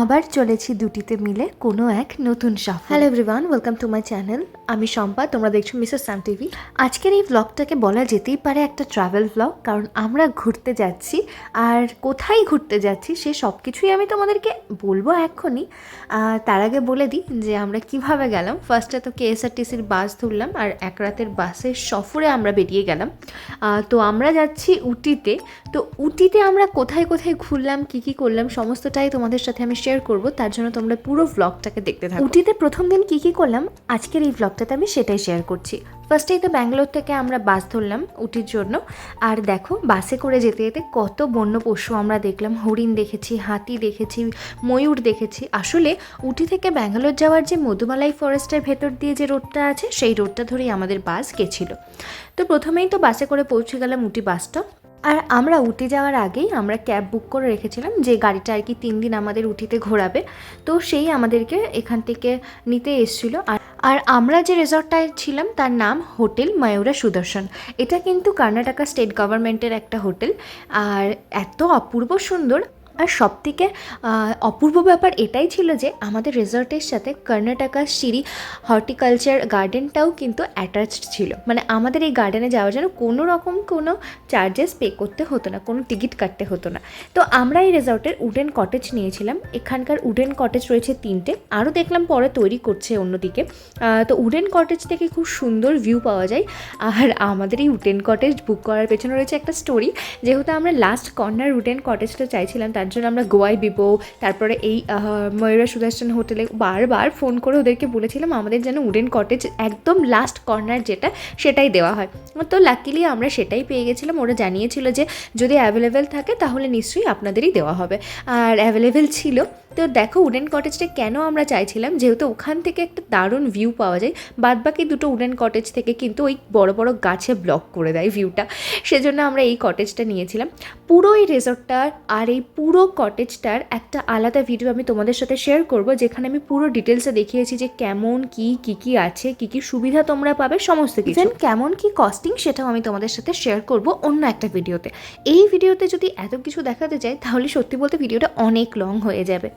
আবার চলেছি দুটিতে মিলে কোনো এক নতুন সফর। Hello everyone, welcome to my channel. আমি শম্পা, তোমরা দেখছো মিসেস সাম টিভি। আজকের এই ব্লগটাকে বলা যেতেই পারে একটা ট্রাভেল ব্লগ, কারণ আমরা ঘুরতে যাচ্ছি। আর কোথায় ঘুরতে যাচ্ছি সে সব কিছুই আমি তোমাদেরকে বলবো এক্ষুনি। তার আগে বলে দিই যে আমরা কিভাবে গেলাম। ফার্স্টে তো কেএসআরটিসির বাস ধরলাম, আর এক রাতের বাসের সফরে আমরা বেরিয়ে গেলাম। তো আমরা যাচ্ছি উটিতে। তো উটিতে আমরা কোথায় কোথায় ঘুরলাম, কী কী করলাম সমস্তটাই তোমাদের সাথে আমি শেয়ার করব। তার জন্য তোমরা পুরো ব্লগটাকে দেখতে থাকো। উটিতে প্রথম দিন কী কী করলাম আজকের এই ব্লগটাতে আমি সেটাই শেয়ার করছি। ফার্স্টেই তো ব্যাঙ্গালোর থেকে আমরা বাস ধরলাম উটির জন্য। আর দেখো, বাসে করে যেতে যেতে কত বন্য পশু আমরা দেখলাম। হরিণ দেখেছি, হাতি দেখেছি, ময়ূর দেখেছি। আসলে উটি থেকে ব্যাঙ্গালোর যাওয়ার যে মধুমালাই ফরেস্টের ভেতর দিয়ে যে রোডটা আছে, সেই রোডটা ধরেই আমাদের বাস গেছিলো। তো প্রথমেই তো বাসে করে পৌঁছে গেলাম উটি বাসটা। আর আমরা উটি যাওয়ার আগেই আমরা ক্যাব বুক করে রেখেছিলাম, যে গাড়িটা আর কি 3 দিন আমাদের উটিতে ঘোরাবে। তো সেই আমাদেরকে এখান থেকে নিতে এসেছিলো। আর আমরা যে রিসর্টটায় ছিলাম তার নাম হোটেল ময়ূরা সুদর্শন। এটা কিন্তু কর্ণাটকা স্টেট গভর্নমেন্টের একটা হোটেল। আর এত অপূর্ব সুন্দর। আর সবথেকে অপূর্ব ব্যাপার এটাই ছিল যে আমাদের রিসর্টের সাথে কর্ণাটকা সিরি হর্টিকালচার গার্ডেনটাও কিন্তু অ্যাটাচড ছিল। মানে আমাদের এই গার্ডেনে যাওয়ার জন্য কোনো রকম কোনো চার্জেস পে করতে হতো না, কোনো টিকিট কাটতে হতো না। তো আমরা এই রিসর্টের উডেন কটেজ নিয়েছিলাম। এখানকার উডেন কটেজ রয়েছে 3টে, আরও দেখলাম পরে তৈরি করছে অন্যদিকে। তো উডেন কটেজ থেকে খুব সুন্দর ভিউ পাওয়া যায়। আর আমাদের এই উডেন কটেজ বুক করার পেছনে রয়েছে একটা স্টোরি। যেহেতু আমরা লাস্ট কর্নার উডেন কটেজটা চাইছিলাম, তার জন্য আমরা গোয়ায় বিবো, তারপরে এই ময়ূরা সুদর্শন হোটেলে বারবার ফোন করে ওদেরকে বলেছিলাম আমাদের যেন উডেন কটেজ একদম লাস্ট কর্নার যেটা, সেটাই দেওয়া হয়। তো লাকিলি আমরা সেটাই পেয়ে গেছিলাম। ওরা জানিয়েছিল যে যদি অ্যাভেলেবেল থাকে তাহলে নিশ্চয়ই আপনাদেরই দেওয়া হবে, আর অ্যাভেলেবেল ছিল। তো দেখো, উডেন কটেজটা কেন আমরা চাইছিলাম, যেহেতু ওখান থেকে একটা দারুণ ভিউ পাওয়া যায়। বাদবাকি দুটো উডেন কটেজ থেকে কিন্তু ওই বড় বড় গাছে ব্লক করে দেয় ভিউটা, সেজন্য আমরা এই কটেজটা নিয়েছিলাম। পুরো এই রিসর্টটার আর এই পুরো কটেজটার একটা আলাদা ভিডিও আমি তোমাদের সাথে শেয়ার করব, যেখানে আমি পুরো ডিটেলসে দেখিয়েছি যে কেমন কী আছে, কী সুবিধা তোমরা পাবে, সমস্ত কিছু। দেন কেমন কী কস্টিং সেটাও আমি তোমাদের সাথে শেয়ার করব অন্য একটা ভিডিওতে। এই ভিডিওতে যদি এত কিছু দেখাতে যাই তাহলে সত্যি বলতে ভিডিওটা অনেক লং হয়ে যাবে।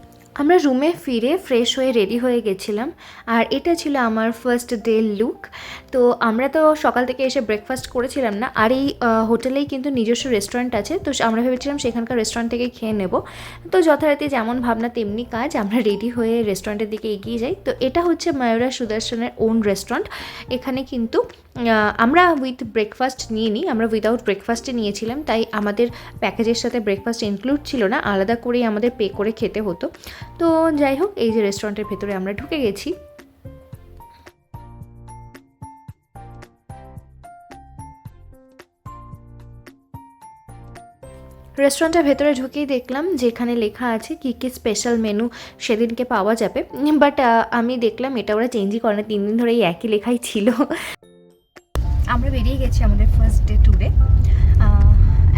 আমরা রুমে ফিরে ফ্রেশ হয়ে রেডি হয়ে গেছিলাম। আর এটা ছিল আমার ফার্স্ট ডে লুক। তো আমরা তো সকাল থেকে এসে ব্রেকফাস্ট করেছিলাম না। আর এই হোটেলেই কিন্তু নিজস্ব রেস্টুরেন্ট আছে, তো আমরা ভেবেছিলাম সেখানকার রেস্টুরেন্ট থেকে খেয়ে নেব। তো যথারীতি যেমন ভাবনা তেমনি কাজ, আমরা রেডি হয়ে রেস্টুরেন্টের দিকে এগিয়ে যাই। তো এটা হচ্ছে ময়ূরা সুদর্শনের ওন রেস্টুরেন্ট। এখানে কিন্তু আমরা উইথ ব্রেকফাস্ট নিয়ে নিই, আমরা উইদাউট ব্রেকফাস্টে নিয়েছিলাম, তাই আমাদের প্যাকেজের সাথে ব্রেকফাস্ট ইনক্লুড ছিল না, আলাদা করেই আমাদের পে করে খেতে হতো। তো যাই হোক, এই যে রেস্টুরেন্টের ভেতরে আমরা ঢুকে গেছি। রেস্টুরেন্টের ভেতরে ঢুকেই দেখলাম যে এখানে লেখা আছে কী কী স্পেশাল মেনু সেদিনকে পাওয়া যাবে। বাট আমি দেখলাম এটা ওরা চেঞ্জই করে না, 3 দিন ধরে এই একই লেখাই ছিল। আমরা বেরিয়ে গেছি আমাদের ফার্স্ট ডে ট্যুরে।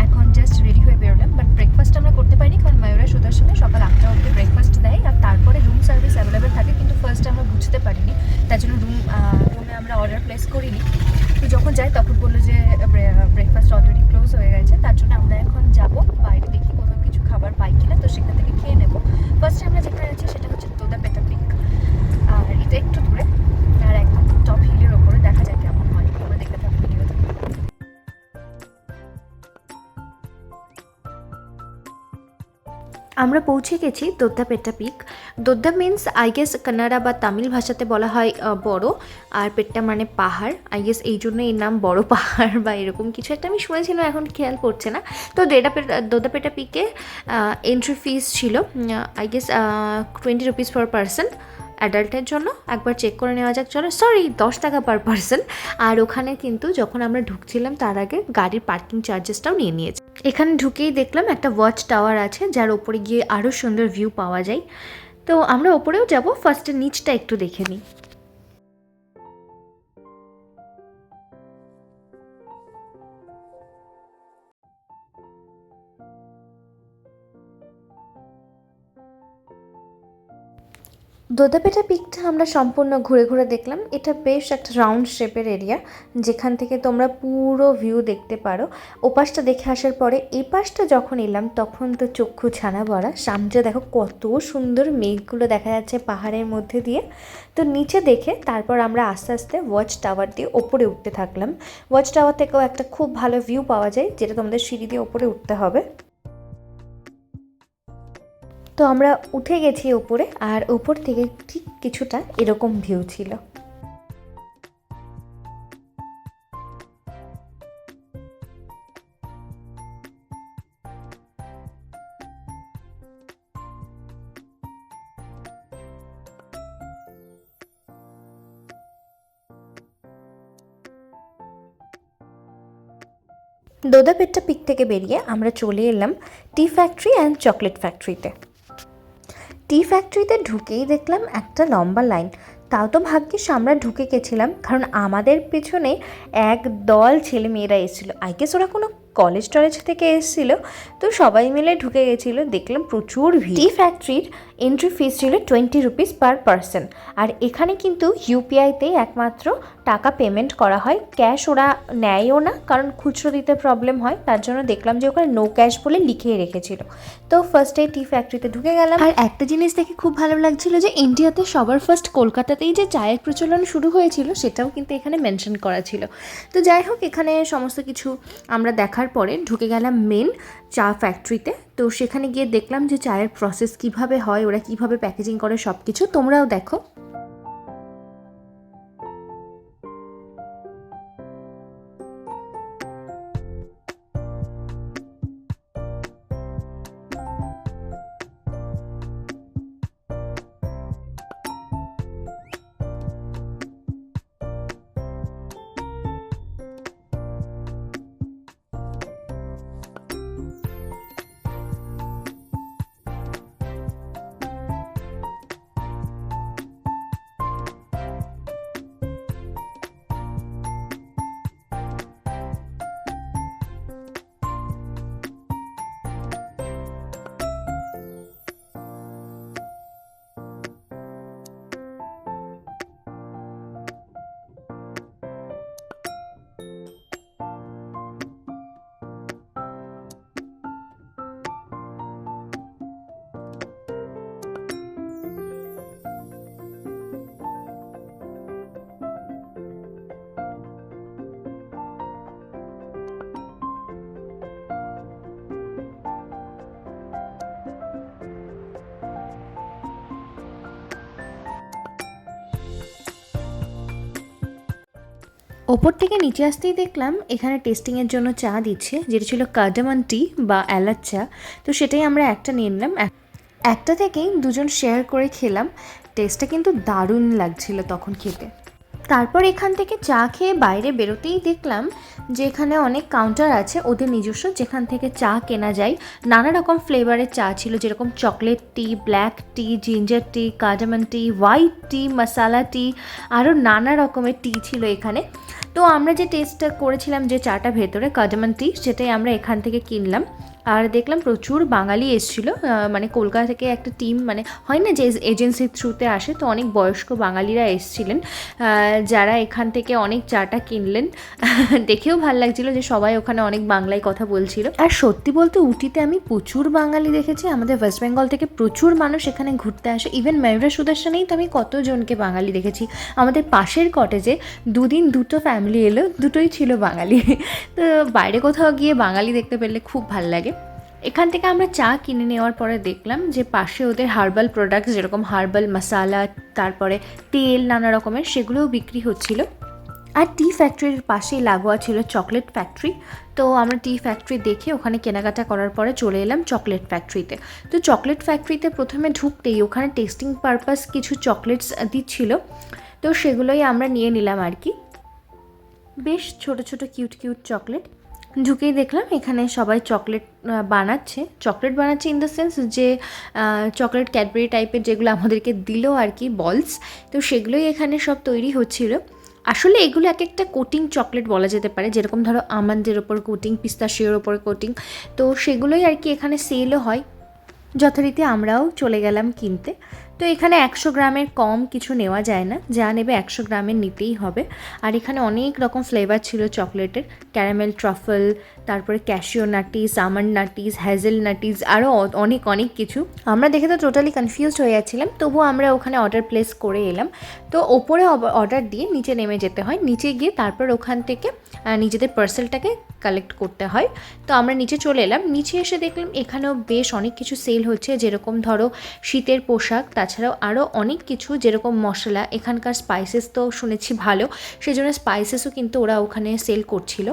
এখন জাস্ট রেডি হয়ে বেরোলাম, বাট ব্রেকফাস্ট আমরা করতে পারিনি, কারণ ময়ূরা সুদর্শনে সকাল 8টা অবধি ব্রেকফাস্ট দেয়, আর তারপরে রুম সার্ভিস অ্যাভেলেবেল থাকে। কিন্তু ফার্স্টে আমরা বুঝতে পারিনি, তার জন্য রুমে আমরা অর্ডার প্লেস করিনি। তো যখন যাই তখন বললো যে ব্রেকফাস্ট অলরেডি ক্লোজ হয়ে গেছে। তার জন্য আমরা এখন যাবো বাইরে, দেখি কোথাও কিছু খাবার পাই কিনা, তো সেখান থেকে খেয়ে নেবো। ফার্স্টে আমরা যেখানে আছি সেটা হচ্ছে দোদাপেটা পিক। আর এটা একটু দূরে, আর একদম টপ হিলের ওপরে। দেখা যায় কেমন হয়, তোমরা দেখতে থাকো ভিডিওতে। আমরা পৌঁছে গেছি Doddabetta peak. Dodda means I guess Kannada বা তামিল ভাষাতে বলা হয় বড়, আর পেট্টা মানে পাহাড়। আই গেস এই জন্য এর নাম বড় পাহাড় বা এরকম কিছু একটা আমি শুনেছিলাম, এখন খেয়াল পড়ছে না। তো দোদ্দাপেটা পিকে এন্ট্রি ফিস ছিল I guess 20 rupees per person. অ্যাডাল্টের জন্য একবার চেক করে নেওয়া যাক, চলো। সরি, 10 টাকা পার পারসন। আর ওখানে কিন্তু যখন আমরা ঢুকছিলাম তার আগে গাড়ির পার্কিং চার্জেসটাও নিয়ে নিয়েছে। এখানে ঢুকেই দেখলাম একটা ওয়াচ টাওয়ার আছে, যার ওপরে গিয়ে আরও সুন্দর ভিউ পাওয়া যায়। তো আমরা ওপরেও যাব, ফার্স্টে নিচটা একটু দেখে নিই। দোদাপেটা পিকটা আমরা সম্পূর্ণ ঘুরে ঘুরে দেখলাম। এটা বেশ একটা রাউন্ড শেপের এরিয়া, যেখান থেকে তোমরা পুরো ভিউ দেখতে পারো। ওপাশটা দেখে আসার পরে এই পাশটা যখন এলাম তখন তো চক্ষু ছানা ভরা। সামনে দেখো কত সুন্দর মেঘগুলো দেখা যাচ্ছে পাহাড়ের মধ্যে দিয়ে। তো নিচে দেখে তারপর আমরা আস্তে আস্তে ওয়াচ টাওয়ার দিয়ে ওপরে উঠতে থাকলাম। ওয়াচ টাওয়ার থেকেও একটা খুব ভালো ভিউ পাওয়া যায়, যেটা তোমাদের সিঁড়ি দিয়ে ওপরে উঠতে হবে। তো আমরা উঠে গেছি ওপরে, আর ওপর থেকে ঠিক কিছুটা এরকম ভিউ ছিল। দোদাপেট্টা পিক থেকে বেরিয়ে আমরা চলে এলাম টি ফ্যাক্টরি অ্যান্ড চকলেট ফ্যাক্টরিতে। টি ফ্যাক্টরিতে ঢুকেই দেখলাম একটা লম্বা লাইন। তাও তো ভাগ্যিস আমরা ঢুকে গেছিলাম, কারণ আমাদের পেছনে এক দল ছেলে মেয়েরা এসেছিলো। আই গেস ওরা কোনো কলেজ টলেজ থেকে এসেছিলো, তো সবাই মিলে ঢুকে গেছিলো। দেখলাম প্রচুর ভিড়। টি ফ্যাক্টরির এন্ট্রি ফিস ছিল 20 রুপিস পার পারসন। আর এখানে কিন্তু ইউপিআইতেই একমাত্র টাকা পেমেন্ট করা হয়, ক্যাশ ওরা নেয়ও না, কারণ খুচরো দিতে প্রবলেম হয়। তার জন্য দেখলাম যে ওখানে নো ক্যাশ বলে লিখেই রেখেছিল। তো ফার্স্টে টি ফ্যাক্টরিতে ঢুকে গেলাম। আর একটা জিনিস দেখে খুব ভালো লাগছিল যে ইন্ডিয়াতে সবার ফার্স্ট কলকাতাতেই যে চায়ের প্রচলন শুরু হয়েছিল সেটাও কিন্তু এখানে মেনশন করা ছিল। তো যাই হোক, এখানে সমস্ত কিছু আমরা দেখার পরে ঢুকে গেলাম মেন চা ফ্যাক্টরিতে। তো সেখানে গিয়ে দেখলাম যে চায়ের প্রসেস কিভাবে হয়, ওরা কিভাবে প্যাকেজিং করে সব কিছু। তোমরাও দেখো। ওপর থেকে নিচে আসতেই দেখলাম এখানে টেস্টিংয়ের জন্য চা দিচ্ছে, যেটা ছিল কার্ডামন টি বা এলাচ চা। তো সেটাই আমরা একটা নিয়ে নিলাম। একটা থেকেই দুজন শেয়ার করে খেলাম। টেস্টটা কিন্তু দারুণ লাগছিল তখন খেতে। তারপর এখান থেকে চা খেয়ে বাইরে বেরোতেই দেখলাম যে এখানে অনেক কাউন্টার আছে ওদের নিজস্ব, যেখান থেকে চা কেনা যায়। নানা রকম ফ্লেভারের চা ছিল, যেরকম চকলেট টি, ব্ল্যাক টি, জিঞ্জার টি, কার্ডামন টি, হোয়াইট টি, মশালা টি, আরও নানা রকমের টি ছিল এখানে। তো আমরা যে টেস্টটা করেছিলাম যে চাটা ভেতরে কার্ডামন টি, সেটাই আমরা এখান থেকে কিনলাম। আর দেখলাম প্রচুর বাঙালি এসেছিলো, মানে কলকাতা থেকে একটা টিম, মানে হয় না যে এজেন্সির থ্রুতে আসে, তো অনেক বয়স্ক বাঙালিরা এসেছিলেন, যারা এখান থেকে অনেক চাটা কিনলেন। দেখেও ভালো লাগছিলো যে সবাই ওখানে অনেক বাংলায় কথা বলছিল। আর সত্যি বলতে উটিতে আমি প্রচুর বাঙালি দেখেছি। আমাদের ওয়েস্ট বেঙ্গল থেকে প্রচুর মানুষ এখানে ঘুরতে আসে। ইভেন ময়ূরা সুদর্শনেই তো আমি কতজনকে বাঙালি দেখেছি। আমাদের পাশের কটেজে দুদিন দুটো ফ্যামিলি এলো, দুটোই ছিল বাঙালি। তো বাইরে কোথাও গিয়ে বাঙালি দেখতে পেলে খুব ভালো লাগে। এখান থেকে আমরা চা কিনে নেওয়ার পরে দেখলাম যে পাশে ওদের হার্বাল প্রোডাক্টস, যেরকম হার্বাল মশালা, তারপরে তেল, নানা রকমের, সেগুলোও বিক্রি হচ্ছিল। আর টি ফ্যাক্টরির পাশেই লাগোয়া ছিল চকলেট ফ্যাক্টরি। তো আমরা টি ফ্যাক্টরি দেখে ওখানে কেনাকাটা করার পরে চলে এলাম চকলেট ফ্যাক্টরিতে। তো চকলেট ফ্যাক্টরিতে প্রথমে ঢুকতেই ওখানে টেস্টিং পারপাস কিছু চকলেটস দিচ্ছিল, তো সেগুলোই আমরা নিয়ে নিলাম আর কি। বেশ ছোট ছোট কিউট কিউট চকলেট। ঢুকেই দেখলাম এখানে সবাই চকলেট বানাচ্ছে। চকলেট বানাচ্ছে ইন দ্য সেন্স যে চকলেট ক্যাডবেরি টাইপের যেগুলো আমাদেরকে দিল আর কি, বলস, তো সেগুলোই এখানে সব তৈরি হচ্ছিল। আসলে এগুলো এক একটা কোটিং চকলেট বলা যেতে পারে, যেরকম ধরো আমন্ডের ওপর কোটিং, পিস্তাশিওর ওপর কোটিং, তো সেগুলোই আর কি এখানে সেলও হয়। যথারীতি আমরাও চলে গেলাম কিনতে। তো এখানে 100 গ্রামের কম কিছু নেওয়া যায় না, যা নেবে 100 গ্রামের নিতেই হবে। আর এখানে অনেক রকম ফ্লেভার ছিল চকলেটের, ক্যারামেল ট্রাফল, তারপরে ক্যাশিও নাটিস, আমন্ড নাটিস, হ্যাজেল নাটিস, আরও অনেক অনেক কিছু। আমরা দেখে তো টোটালি কনফিউজড হয়ে যাচ্ছিলাম, তবুও আমরা ওখানে অর্ডার প্লেস করে এলাম। তো ওপরে অর্ডার দিয়ে নিচে নেমে যেতে হয়, নিচে গিয়ে তারপর ওখান থেকে নিজেদের পার্সেলটাকে কালেক্ট করতে হয়। তো আমরা নিচে চলে এলাম, নিচে এসে দেখলাম এখানেও বেশ অনেক কিছু সেল হচ্ছে, যেরকম ধরো শীতের পোশাক, তাছাড়াও আরও অনেক কিছু, যেরকম মশলা, এখানকার স্পাইসেস তো শুনেছি ভালো, সেই জন্য স্পাইসেসও কিন্তু ওরা ওখানে সেল করছিল।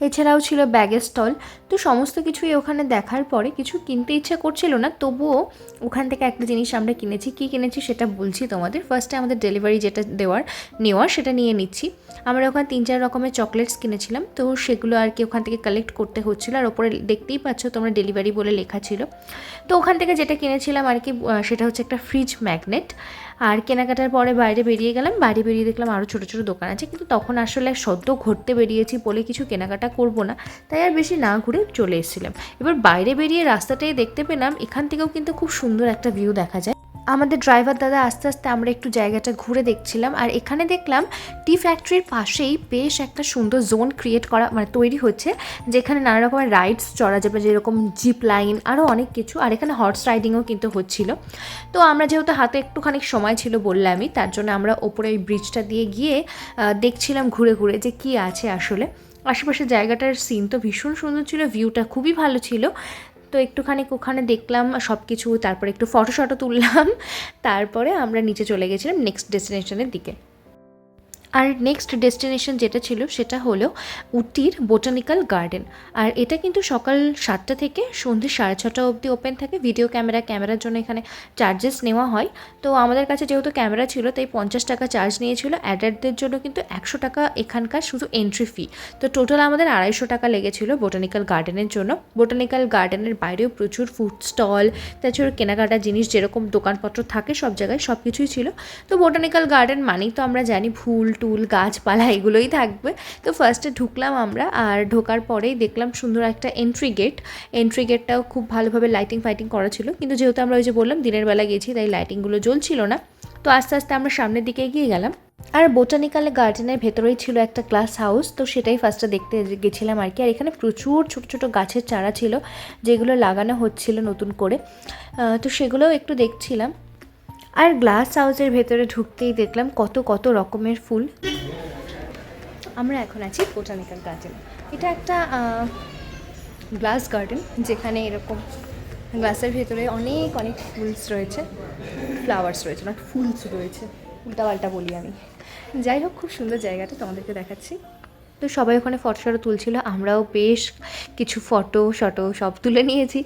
এছাড়াও ছিল ব্যাগের স্টল। তো সমস্ত কিছুই ওখানে দেখার পরে কিছু কিনতে ইচ্ছা করছিল না, তবুও ওখান থেকে একটা জিনিস আমরা কিনেছি। কী কিনেছি সেটা বলছি তোমাদের। ফার্স্টে আমাদের ডেলিভারি যেটা নেওয়ার সেটা নিয়ে নিচ্ছি। আমরা ওখানে 3-4 রকমের চকলেটস কিনেছিলাম, তো সেগুলো আর কি ওখান থেকে কালেক্ট করতে হচ্ছিলো। আর ওপরে দেখতেই পাচ্ছ তোমরা ডেলিভারি বলে লেখা ছিল। তো ওখান থেকে যেটা কিনেছিলাম আর কি, সেটা হচ্ছে একটা ফ্রিজ ম্যাগনেট। আর কেনাকাটার পরে বাইরে বেরিয়ে গেলাম, বাইরে বেরিয়ে দেখলাম আরও ছোটো ছোটো দোকান আছে, কিন্তু তখন আসলে সদ্য ঘুরতে বেরিয়েছি বলে কিছু কেনাকাটা করব না, তাই আর বেশি না ঘুরে চলে এসেছিলাম। এবার বাইরে বেরিয়ে রাস্তাটাই দেখতে পেলাম এখান থেকেও কিন্তু খুব সুন্দর একটা ভিউ দেখা যায়। আমাদের ড্রাইভার দাদা আস্তে আস্তে আমরা একটু জায়গাটা ঘুরে দেখছিলাম, আর এখানে দেখলাম টি ফ্যাক্টরির পাশেই বেশ একটা সুন্দর জোন ক্রিয়েট করা মানে তৈরি হচ্ছে, যেখানে নানা রকমের রাইডস চড়া যাবে, যেরকম জিপ লাইন, আরও অনেক কিছু। আর এখানে হর্স রাইডিংও কিন্তু হচ্ছিল। তো আমরা যেহেতু হাতে একটুখানি সময় ছিল বললামই, তার জন্য আমরা ওপরে ওই ব্রিজটা দিয়ে গিয়ে দেখছিলাম ঘুরে ঘুরে যে কী আছে আসলে। আশেপাশের জায়গাটার সিন তো ভীষণ সুন্দর ছিল, ভিউটা খুবই ভালো ছিল। তো একটুখানি ওখানে দেখলাম সব কিছু, তারপরে একটু ফটো তুললাম, তারপরে আমরা নিচে চলে গেছিলাম নেক্সট ডেস্টিনেশনের দিকে। আর নেক্সট ডেস্টিনেশন যেটা ছিল সেটা হলো উটির বোটানিক্যাল গার্ডেন। আর এটা কিন্তু সকাল 7টা থেকে সন্ধ্যে 6:30 অবধি ওপেন থাকে। ভিডিও ক্যামেরার জন্য এখানে চার্জেস নেওয়া হয়। তো আমাদের কাছে যেহেতু ক্যামেরা ছিল তাই 50 টাকা চার্জ নিয়েছিল। অ্যাডাল্টদের জন্য কিন্তু 100 টাকা এখানকার শুধু এন্ট্রি ফি। তো টোটাল আমাদের 250 টাকা লেগেছিল বোটানিক্যাল গার্ডেনের জন্য। বোটানিক্যাল গার্ডেনের বাইরেও প্রচুর ফুড স্টল, তাছাড়া কেনাকাটা জিনিস যেরকম দোকানপত্র থাকে সব জায়গায় সব কিছুই ছিল। তো বোটানিক্যাল গার্ডেন মানেই তো আমরা জানি ফুল টুল গাছপালা এগুলোই থাকবে। তো ফার্স্টে ঢুকলাম আমরা, আর ঢোকার পরেই দেখলাম সুন্দর একটা এন্ট্রি গেটটাও খুব ভালোভাবে লাইটিং ফাইটিং করা ছিল, কিন্তু যেহেতু আমরা ওই যে বললাম দিনের বেলা গেছি তাই লাইটিংগুলো জ্বলছিল না। তো আস্তে আস্তে আমরা সামনের দিকে এগিয়ে গেলাম। আর বোটানিক্যাল গার্ডেনের ভেতরেই ছিল একটা গ্লাস হাউস, তো সেটাই ফার্স্টে দেখতে গেছিলাম আর কি। আর এখানে প্রচুর ছোট ছোট গাছের চারা ছিল যেগুলো লাগানো হচ্ছিল নতুন করে, তো সেগুলোও একটু দেখছিলাম। আর গ্লাস হাউসের ভেতরে ঢুকতেই দেখলাম কত কত রকমের ফুল। আমরা এখন আছি বোটানিক্যাল গার্ডেন। এটা একটা গ্লাস গার্ডেন, যেখানে এরকম গ্লাসের ভেতরে অনেক অনেক ফুলস রয়েছে, ফ্লাওয়ার্স রয়েছে, নট ফুলস রয়েছে, উল্টাপাল্টা বলি আমি। যাই হোক, খুব সুন্দর জায়গাটা, তোমাদেরকে দেখাচ্ছি। তো সবাই ওখানে ফটো তুলছিল, আমরাও বেশ কিছু ফটো সব তুলে নিয়েছি।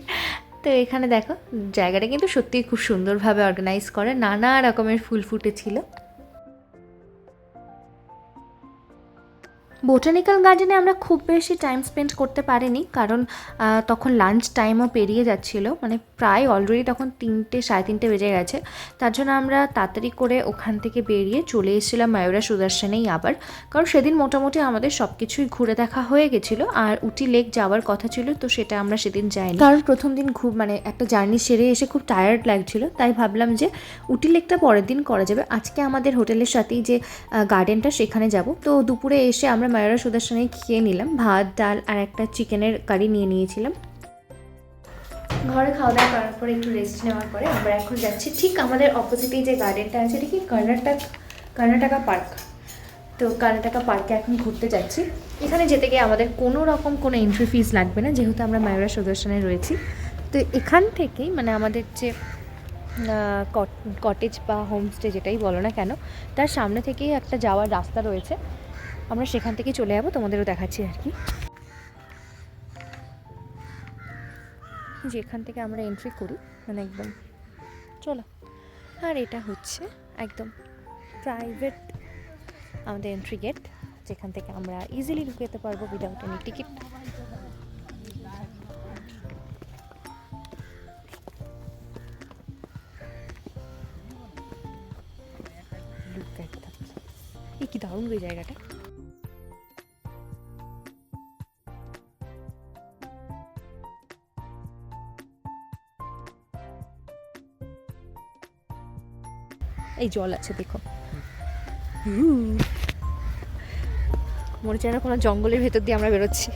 তো এখানে দেখো জায়গাটা কিন্তু সত্যিই খুব সুন্দরভাবে অর্গানাইজ করে, নানা রকমের ফুল ফুটেছিল। বোটানিক্যাল গার্ডেনে আমরা খুব বেশি টাইম স্পেন্ড করতে পারিনি, কারণ তখন লাঞ্চ টাইমও পেরিয়ে যাচ্ছিলো, মানে প্রায় অলরেডি তখন 3-3:30 বেজে গেছে। তার জন্য আমরা তাড়াতাড়ি করে ওখান থেকে বেরিয়ে চলে এসেছিলাম ময়ূরা সুদর্শনেই আবার, কারণ সেদিন মোটামুটি আমাদের সব কিছুই ঘুরে দেখা হয়ে গেছিলো। আর উটি লেক যাওয়ার কথা ছিল, তো সেটা আমরা সেদিন যাইনি, কারণ প্রথম দিন মানে একটা জার্নি সেরে এসে খুব টায়ার্ড লাগছিলো, তাই ভাবলাম যে উটি লেকটা পরের দিন করা যাবে। আজকে আমাদের হোটেলের সাথেই যে গার্ডেনটা সেখানে যাব। তো দুপুরে এসে আমরা ময়ূরা সুদর্শনে খেয়ে নিলাম, ভাত ডাল আর একটা চিকেনের কারি নিয়ে নিয়েছিলাম। ঘরে খাওয়া দাওয়া করার পরে একটু রেস্ট নেওয়ার পরে আমরা এখন যাচ্ছি ঠিক আমাদের অপোজিটেই যে গার্ডেনটা আছে, এটা কি কর্ণাটকা পার্ক। তো কর্ণাটকা পার্কে এখন ঘুরতে যাচ্ছি। এখানে যেতে গিয়ে আমাদের কোনো রকম কোনো এন্ট্রি ফিস লাগবে না, যেহেতু আমরা ময়ূরা সুদর্শনে রয়েছি। তো এখান থেকেই মানে আমাদের যে কটেজ বা হোমস্টে যেটাই বলো না কেন, তার সামনে থেকেই একটা যাওয়ার রাস্তা রয়েছে, আমরা সেখান থেকে চলে যাবো, তোমাদেরও দেখাচ্ছি আর কি। যেখান থেকে আমরা এন্ট্রি করি মানে একদম চলো। আর এটা হচ্ছে একদম প্রাইভেট আমাদের এন্ট্রি গেট, যেখান থেকে আমরা ইজিলি ঢুকে যেতে পারবো উইদাউট এনি টিকিট। কি দারুণ ওই জায়গাটা। এই জল আছে দেখো, মনে হচ্ছে না কোনো জঙ্গলের ভেতর দিয়ে আমরা বেরোচ্ছি।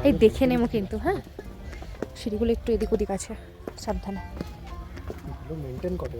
এই দেখে নেবো কিন্তু, হ্যাঁ সিঁড়িগুলো একটু এদিক ওদিক আছে, সাবধানে। মেনটেন করে।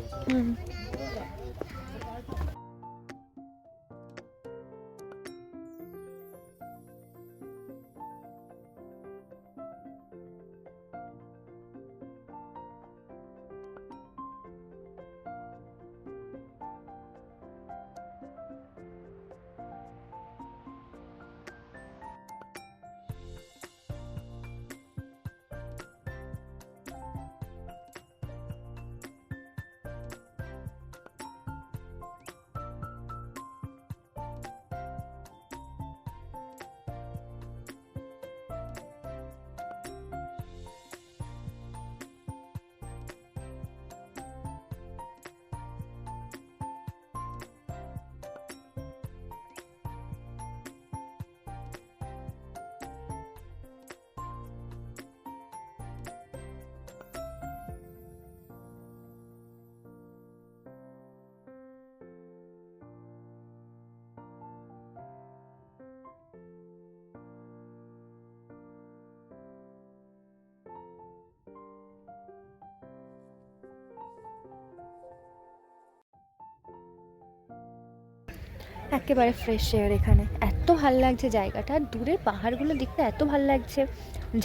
একেবারে ফ্রেশ এয়ার এখানে, এত ভাল লাগছে জায়গাটা। দূরের পাহাড়গুলো দেখতে এত ভাল লাগছে,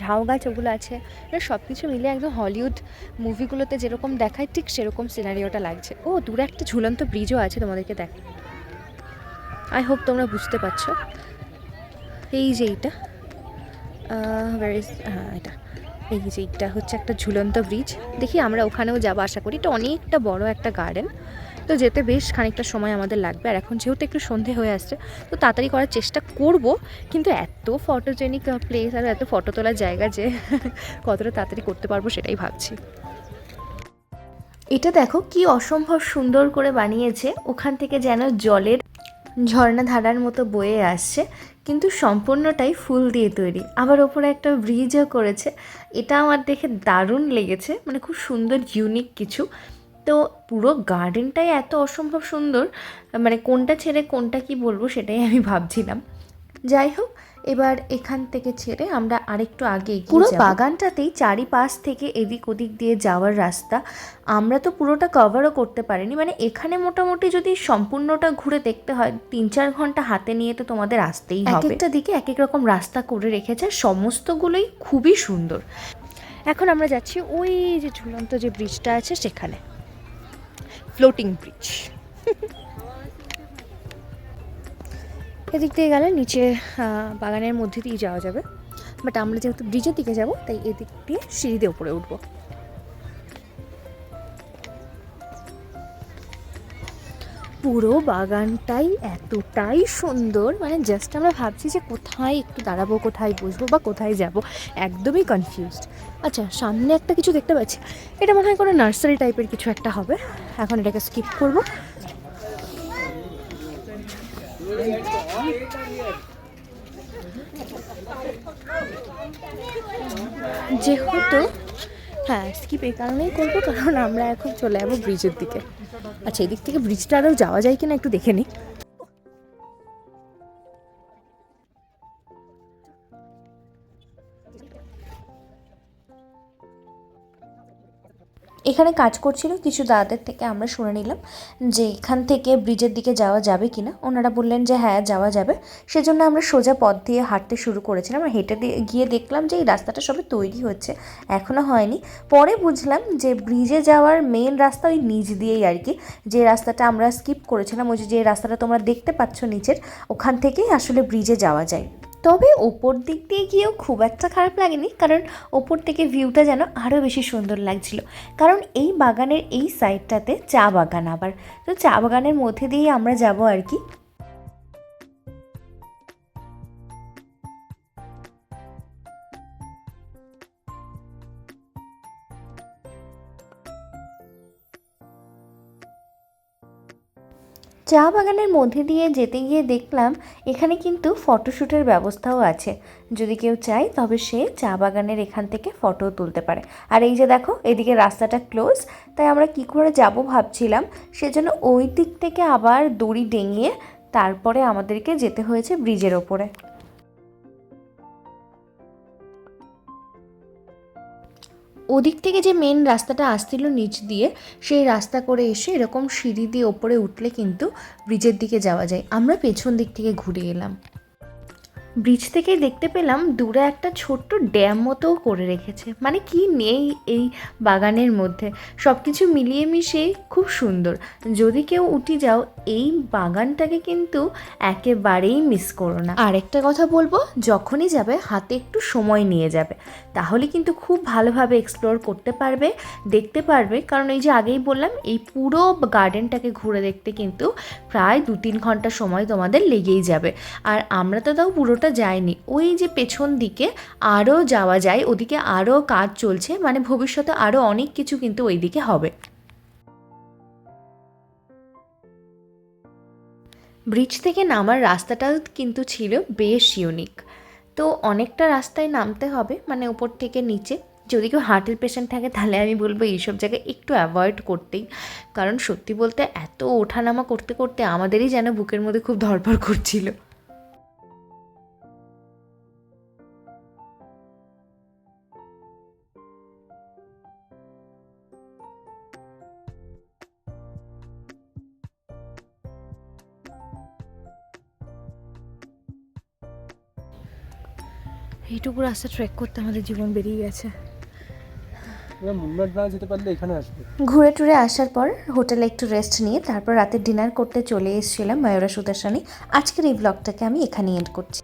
ঝাউ গাছ ওগুলো আছে, সব কিছু মিলে একদম হলিউড মুভিগুলোতে যেরকম দেখায় ঠিক সেরকম সিনারিওটা লাগছে। ও দূরে একটা ঝুলন্ত ব্রিজও আছে, তোমাদেরকে দেখ, আই হোপ তোমরা বুঝতে পারছো। এই যে এইটা হ্যাঁ এটা, এই যে এইটা হচ্ছে একটা ঝুলন্ত ব্রিজ। দেখি আমরা ওখানেও যাবো আশা করি। এটা অনেকটা বড় একটা গার্ডেন, তো যেতে বেশ খানিকটা সময় আমাদের লাগবে। আর এখন যেহেতু একটু সন্ধে হয়ে আসছে, তো তাড়াতাড়ি করার চেষ্টা করব। কিন্তু এত ফটোজেনিক প্লেস আর এত ফটো তোলার জায়গা যে কতটা তাড়াতাড়ি করতে পারবো সেটাই ভাবছি। এটা দেখো কি অসম্ভব সুন্দর করে বানিয়েছে, ওখান থেকে যেন জলের ঝর্ণা ধারার মতো বয়ে আসছে, কিন্তু সম্পূর্ণটাই ফুল দিয়ে তৈরি। আবার ওপরে একটা ব্রিজও করেছে, এটা আমার দেখে দারুণ লেগেছে, মানে খুব সুন্দর ইউনিক কিছু। তো পুরো গার্ডেনটাই এত অসম্ভব সুন্দর, মানে কোনটা ছেড়ে কোনটা কি বলবো সেটাই আমি ভাবছিলাম। যাই হোক, এবার এখান থেকে ছেড়ে আমরা আরেকটু আগে পুরো বাগানটাতেই চারিপাশ থেকে এদিক ওদিক দিয়ে যাওয়ার রাস্তা। আমরা তো পুরোটা কভারও করতে পারিনি, মানে এখানে মোটামুটি যদি সম্পূর্ণটা ঘুরে দেখতে হয় 3-4 ঘন্টা হাতে নিয়ে তো তোমাদের আসতেই হবে। একটা দিকে এক এক রকম রাস্তা করে রেখেছে, সমস্তগুলোই খুবই সুন্দর। এখন আমরা যাচ্ছি ওই যে ঝুলন্ত যে ব্রিজটা আছে সেখানে, ফ্লোটিং ব্রিজ। এদিক দিয়ে গেলে নিচে বাগানের মধ্যে দিয়ে যাওয়া যাবে, বাট আমরা যেহেতু ব্রিজের দিকে যাব তাই এদিক দিয়ে সিঁড়ি দিয়ে উপরে উঠবো। পুরো বাগানটাই এতটাই সুন্দর, মানে জাস্ট আমরা ভাবছি যে কোথায় একটু দাঁড়াবো, কোথায় বসবো বা কোথায় যাব, একদমই কনফিউজড। আচ্ছা সামনে একটা কিছু দেখতে পাচ্ছি, এটা মনে হয় কোনো নার্সারি টাইপের কিছু একটা হবে, এখন এটাকে স্কিপ করবো। যেহেতু হ্যাঁ স্কিপ এই কারণেই করবো কারণ আমরা এখন চলে যাবো ব্রিজের দিকে। আচ্ছা এদিক থেকে ব্রিজটা আরও যাওয়া যায় কিনা একটু দেখে নিই। এখানে কাজ করছিল কিছু দাদাদের থেকে আমরা শুনে নিলাম যে এখান থেকে ব্রিজের দিকে যাওয়া যাবে কিনা। ওনারা বললেন যে হ্যাঁ যাওয়া যাবে, সেজন্য আমরা সোজা পথ দিয়ে হাঁটতে শুরু করেছিলাম। আর হেঁটে গিয়ে দেখলাম যে এই রাস্তাটা সবে তৈরি হচ্ছে, এখনও হয়নি। পরে বুঝলাম যে ব্রিজে যাওয়ার মেন রাস্তা ওই নিচ দিয়েই আর কি, যে রাস্তাটা আমরা স্কিপ করেছিলাম, ওই যে রাস্তাটা তোমরা দেখতে পাচ্ছ নিচের, ওখান থেকেই আসলে ব্রিজে যাওয়া যায়। তবে ওপর দিক দিয়ে গিয়েও খুব একটা খারাপ লাগেনি, কারণ ওপর থেকে ভিউটা যেন আরও বেশি সুন্দর লাগছিল। কারণ এই বাগানের এই সাইডটাতে চা বাগান, আবার তো চা বাগানের মধ্যে দিয়েই আমরা যাব আর কি। চা বাগানের মধ্যে দিয়ে যেতে গিয়ে দেখলাম এখানে কিন্তু ফটোশ্যুটের ব্যবস্থাও আছে। যদি কেউ চায় তবে সে চা বাগানের এখান থেকে ফটো তুলতে পারে। আর এই যে দেখো এদিকে রাস্তাটা ক্লোজ, তাই আমরা কি করে যাব ভাবছিলাম, সেজন্য ওই দিক থেকে আবার দড়ি ডেঙিয়ে তারপরে আমাদেরকে যেতে হয়েছে ব্রিজের ওপরে। ওদিক থেকে যে মেন রাস্তাটা আসছিল নিচ দিয়ে, সেই রাস্তা করে এসে এরকম সিঁড়ি দিয়ে ওপরে উঠলে কিন্তু ব্রিজের দিকে যাওয়া যায়। আমরা পেছন দিক থেকে ঘুরে এলাম। ব্রিজ থেকে দেখতে পেলাম দূরে একটা ছোট্ট ড্যাম মতোও করে রেখেছে। মানে কি নেই এই বাগানের মধ্যে, সব কিছু মিলিয়ে মিশিয়ে খুব সুন্দর। যদি কেউ উঠে যাও এই বাগানটাকে কিন্তু একেবারেই মিস করো না। আরেকটা কথা বলবো, যখনই যাবে হাতে একটু সময় নিয়ে যাবে, তাহলে কিন্তু খুব ভালোভাবে এক্সপ্লোর করতে পারবে, দেখতে পারবে। কারণ এই যে আগেই বললাম, এই পুরো গার্ডেনটাকে ঘুরে দেখতে কিন্তু প্রায় 2-3 ঘন্টা সময় তোমাদের লেগেই যাবে। আর আমরা তো তাও পুরোটা যায়নি, ওই যে পেছন দিকে আরও যাওয়া যায়, ওদিকে আরও কাজ চলছে, মানে ভবিষ্যতে আরও অনেক কিছু কিন্তু ওই দিকে হবে। ব্রিজ থেকে নামার রাস্তাটাও কিন্তু ছিল বেশ ইউনিক। তো অনেকটা রাস্তায় নামতে হবে, মানে উপর থেকে নিচে। যদি কেউ হার্টের পেশেন্ট থাকে তাহলে আমি বলবো এইসব জায়গায় একটু অ্যাভয়েড করতেই। কারণ সত্যি বলতে এত ওঠানামা করতে করতে আমাদেরই যেন বুকের মধ্যে খুব ধড়ফড় করছিল। এইটুকু রাস্তা ট্রেক করতে আমাদের জীবন বেরিয়ে গেছে। মুন্নার না যেতে পারলে এখানে আসবে। ঘুরে টুরে আসার পর হোটেলে একটু রেস্ট নিয়ে তারপর রাতে ডিনার করতে চলে এসেছিলাম ময়ূরা সুদর্শনী। আজকের এই ব্লগটাকে আমি এখানেই এন্ড করছি।